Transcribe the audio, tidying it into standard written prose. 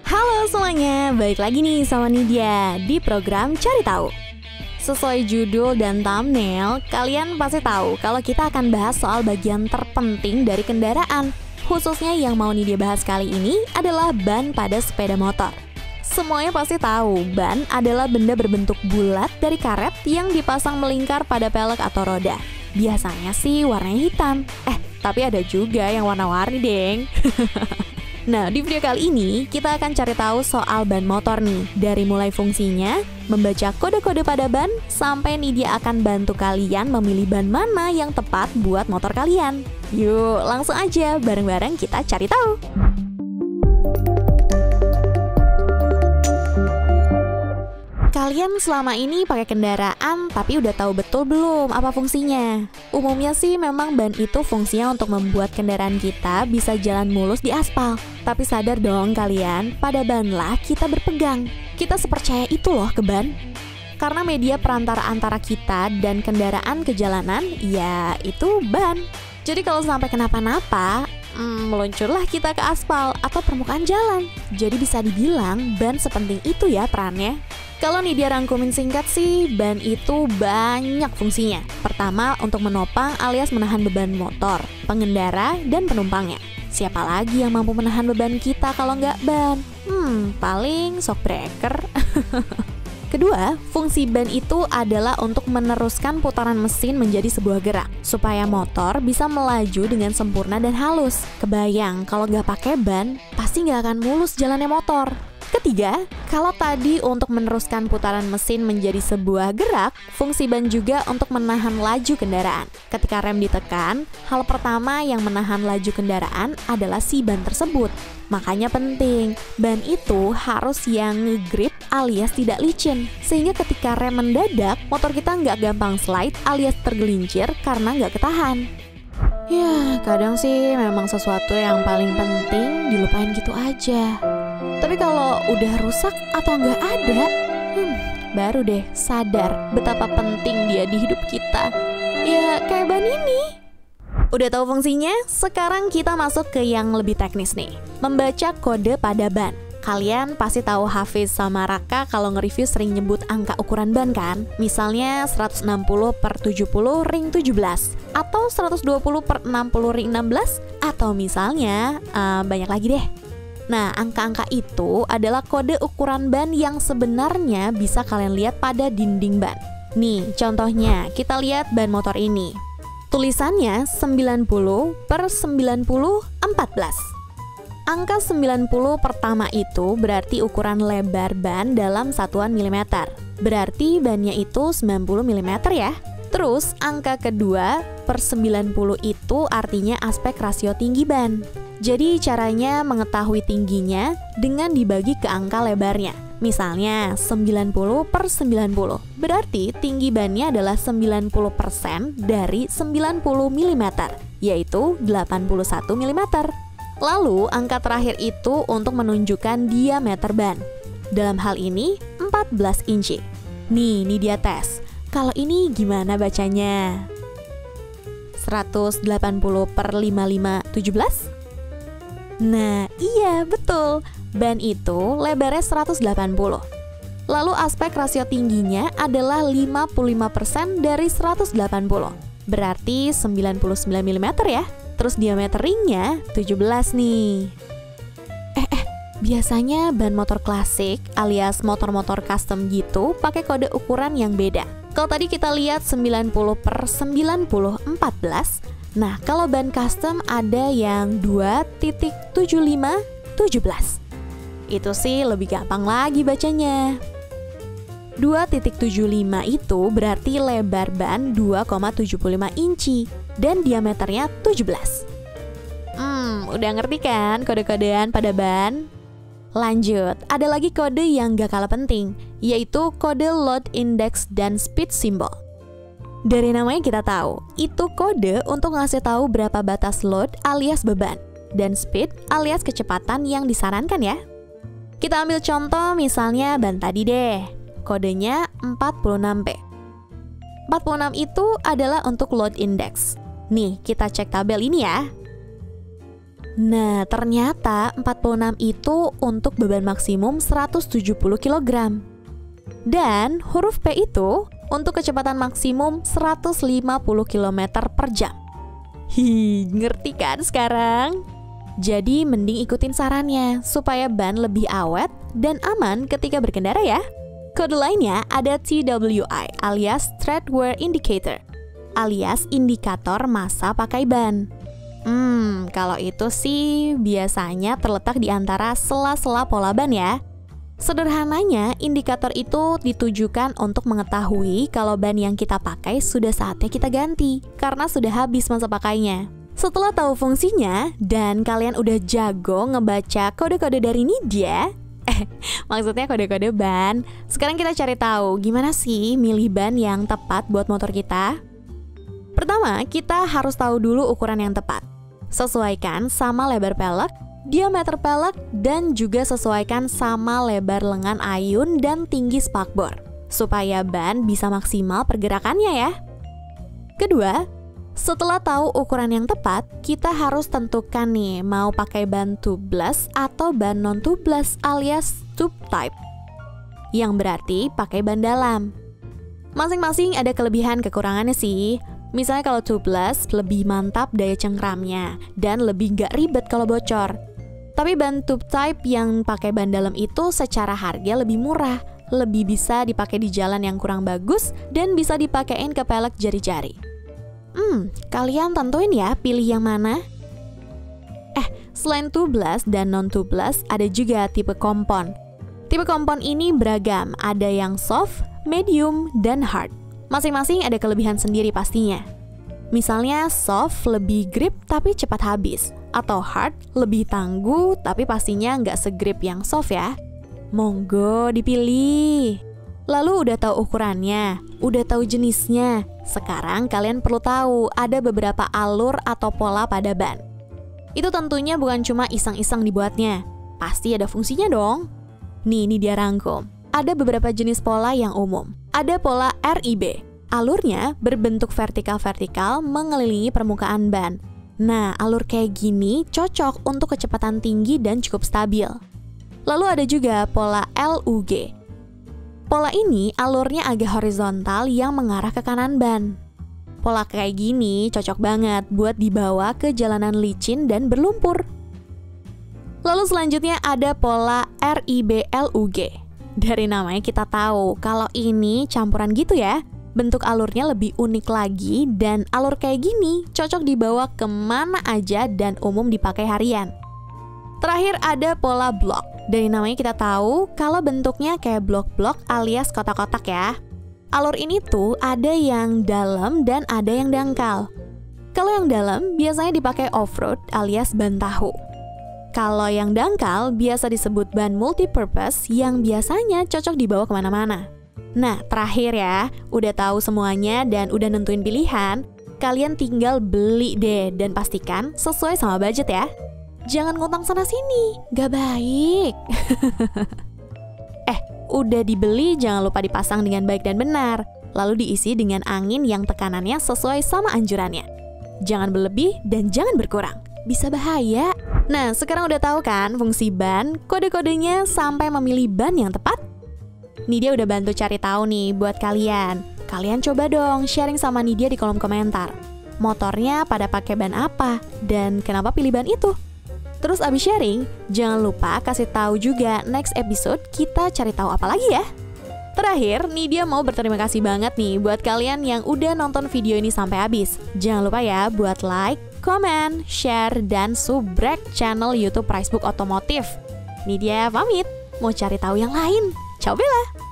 Halo semuanya, balik lagi nih sama Nidia di program Cari Tahu. Sesuai judul dan thumbnail, kalian pasti tahu kalau kita akan bahas soal bagian terpenting dari kendaraan. Khususnya yang mau Nidia bahas kali ini adalah ban pada sepeda motor. Semuanya pasti tahu, ban adalah benda berbentuk bulat dari karet yang dipasang melingkar pada pelek atau roda. Biasanya sih warnanya hitam. Tapi ada juga yang warna-warni, deng. Nah, di video kali ini kita akan cari tahu soal ban motor nih. Dari mulai fungsinya, membaca kode-kode pada ban, sampai Nidia akan bantu kalian memilih ban mana yang tepat buat motor kalian. Yuk, langsung aja bareng-bareng kita cari tahu. Kalian selama ini pakai kendaraan, tapi udah tahu betul belum apa fungsinya? Umumnya sih memang ban itu fungsinya untuk membuat kendaraan kita bisa jalan mulus di aspal. Tapi sadar dong kalian, pada ban lah kita berpegang. Kita sepercaya itu loh ke ban. Karena media perantara antara kita dan kendaraan ke jalanan, ya itu ban. Jadi kalau sampai kenapa-napa, meluncurlah kita ke aspal atau permukaan jalan. Jadi bisa dibilang ban sepenting itu ya perannya. Kalau Nidia rangkumin singkat sih, ban itu banyak fungsinya. Pertama, untuk menopang alias menahan beban motor, pengendara, dan penumpangnya. Siapa lagi yang mampu menahan beban kita kalau nggak ban? Paling shock breaker. Kedua, fungsi ban itu adalah untuk meneruskan putaran mesin menjadi sebuah gerak, supaya motor bisa melaju dengan sempurna dan halus. Kebayang, kalau nggak pakai ban, pasti nggak akan mulus jalannya motor. Ketiga, kalau tadi untuk meneruskan putaran mesin menjadi sebuah gerak, fungsi ban juga untuk menahan laju kendaraan. Ketika rem ditekan, hal pertama yang menahan laju kendaraan adalah si ban tersebut. Makanya penting, ban itu harus yang nge-grip alias tidak licin. Sehingga ketika rem mendadak, motor kita nggak gampang slide alias tergelincir karena nggak ketahan. Ya, kadang sih memang sesuatu yang paling penting dilupain gitu aja. Tapi kalau udah rusak atau nggak ada, baru deh sadar betapa penting dia di hidup kita. Ya, kayak ban ini. Udah tahu fungsinya? Sekarang kita masuk ke yang lebih teknis nih. Membaca kode pada ban. Kalian pasti tahu Hafiz sama Raka kalau nge-review sering nyebut angka ukuran ban kan? Misalnya 160/70 ring 17 atau 120/60 ring 16 atau misalnya banyak lagi deh. Nah, angka-angka itu adalah kode ukuran ban yang sebenarnya bisa kalian lihat pada dinding ban. Nih, contohnya kita lihat ban motor ini. Tulisannya 90/90/14. Angka 90 pertama itu berarti ukuran lebar ban dalam satuan milimeter. Berarti bannya itu 90 mm ya. Terus angka kedua per 90 itu artinya aspek rasio tinggi ban. Jadi caranya mengetahui tingginya dengan dibagi ke angka lebarnya. Misalnya 90/90. Berarti tinggi bannya adalah 90% dari 90 mm, yaitu 81 mm. Lalu angka terakhir itu untuk menunjukkan diameter ban. Dalam hal ini 14 inci. Nih dia tes. Kalau ini gimana bacanya? 180/55/17? Nah, iya betul. Ban itu lebarnya 180. Lalu aspek rasio tingginya adalah 55% dari 180. Berarti 99 mm ya. Terus diameter ringnya 17 nih. Biasanya ban motor klasik alias motor-motor custom gitu pakai kode ukuran yang beda. Kalau tadi kita lihat 90/90/14. Nah, kalau ban custom ada yang 2.75/17. Itu sih lebih gampang lagi bacanya. 2.75 itu berarti lebar ban 2,75 inci dan diameternya 17. Udah ngerti kan kode-kodean pada ban? Lanjut, ada lagi kode yang gak kalah penting, yaitu kode load index dan speed symbol. Dari namanya kita tahu, itu kode untuk ngasih tahu berapa batas load alias beban, dan speed alias kecepatan yang disarankan ya. Kita ambil contoh misalnya ban tadi deh, kodenya 46P. 46 itu adalah untuk load index. Nih, kita cek tabel ini ya. Nah, ternyata 46 itu untuk beban maksimum 170 kg. Dan huruf P itu untuk kecepatan maksimum 150 km per jam. Ngerti kan sekarang? Jadi mending ikutin sarannya supaya ban lebih awet dan aman ketika berkendara ya. Kode lainnya ada TWI alias Tread Wear Indicator, alias indikator masa pakai ban. Kalau itu sih biasanya terletak di antara sela-sela pola ban ya. Sederhananya, indikator itu ditujukan untuk mengetahui kalau ban yang kita pakai sudah saatnya kita ganti karena sudah habis masa pakainya. Setelah tahu fungsinya dan kalian udah jago ngebaca kode-kode dari Nidya, maksudnya kode-kode ban, sekarang kita cari tahu gimana sih milih ban yang tepat buat motor kita. Pertama, kita harus tahu dulu ukuran yang tepat. Sesuaikan sama lebar pelek, diameter pelek, dan juga sesuaikan sama lebar lengan ayun dan tinggi spakbor, supaya ban bisa maksimal pergerakannya ya. Kedua, setelah tahu ukuran yang tepat, kita harus tentukan nih mau pakai ban tubeless atau ban non-tubeless alias tube type, yang berarti pakai ban dalam. Masing-masing ada kelebihan kekurangannya sih. Misalnya kalau tubeless lebih mantap daya cengkramnya dan lebih gak ribet kalau bocor. Tapi ban tube type yang pakai ban dalam itu secara harga lebih murah, lebih bisa dipakai di jalan yang kurang bagus dan bisa dipakein ke pelek jari-jari. Kalian tentuin ya pilih yang mana? Selain tubeless dan non-tubeless ada juga tipe kompon. Tipe kompon ini beragam, ada yang soft, medium, dan hard. Masing-masing ada kelebihan sendiri pastinya. Misalnya soft lebih grip tapi cepat habis, atau hard lebih tangguh tapi pastinya nggak segrip yang soft ya. Monggo dipilih. Lalu udah tahu ukurannya, udah tahu jenisnya. Sekarang kalian perlu tahu ada beberapa alur atau pola pada ban. Itu tentunya bukan cuma iseng-iseng dibuatnya, pasti ada fungsinya dong. Nih, ini dia rangkum. Ada beberapa jenis pola yang umum. Ada pola RIB, alurnya berbentuk vertikal-vertikal mengelilingi permukaan ban. Nah, alur kayak gini cocok untuk kecepatan tinggi dan cukup stabil. Lalu ada juga pola LUG. Pola ini alurnya agak horizontal yang mengarah ke kanan ban. Pola kayak gini cocok banget buat dibawa ke jalanan licin dan berlumpur. Lalu selanjutnya ada pola RIB-LUG. Dari namanya kita tahu kalau ini campuran gitu ya. Bentuk alurnya lebih unik lagi dan alur kayak gini cocok dibawa kemana aja dan umum dipakai harian. Terakhir ada pola blok. Dari namanya kita tahu kalau bentuknya kayak blok-blok alias kotak-kotak ya. Alur ini tuh ada yang dalam dan ada yang dangkal. Kalau yang dalam biasanya dipakai off-road alias ban tahu. Kalau yang dangkal biasa disebut ban multipurpose yang biasanya cocok dibawa kemana-mana. Nah, terakhir ya, udah tahu semuanya dan udah nentuin pilihan, kalian tinggal beli deh dan pastikan sesuai sama budget ya. Jangan ngutang sana-sini, gak baik. Udah dibeli jangan lupa dipasang dengan baik dan benar, lalu diisi dengan angin yang tekanannya sesuai sama anjurannya. Jangan berlebih dan jangan berkurang, bisa bahaya. Nah, sekarang udah tahu kan fungsi ban, kode-kodenya sampai memilih ban yang tepat? Nidia udah bantu cari tahu nih buat kalian. Kalian coba dong sharing sama Nidia di kolom komentar. Motornya pada pakai ban apa dan kenapa pilih ban itu? Terus abis sharing, jangan lupa kasih tahu juga next episode kita cari tahu apa lagi ya. Terakhir, Nidia mau berterima kasih banget nih buat kalian yang udah nonton video ini sampai habis. Jangan lupa ya buat like, komen, share, dan subrek channel YouTube Pricebook Otomotif. Nidia pamit, mau cari tahu yang lain. Ciao Bella!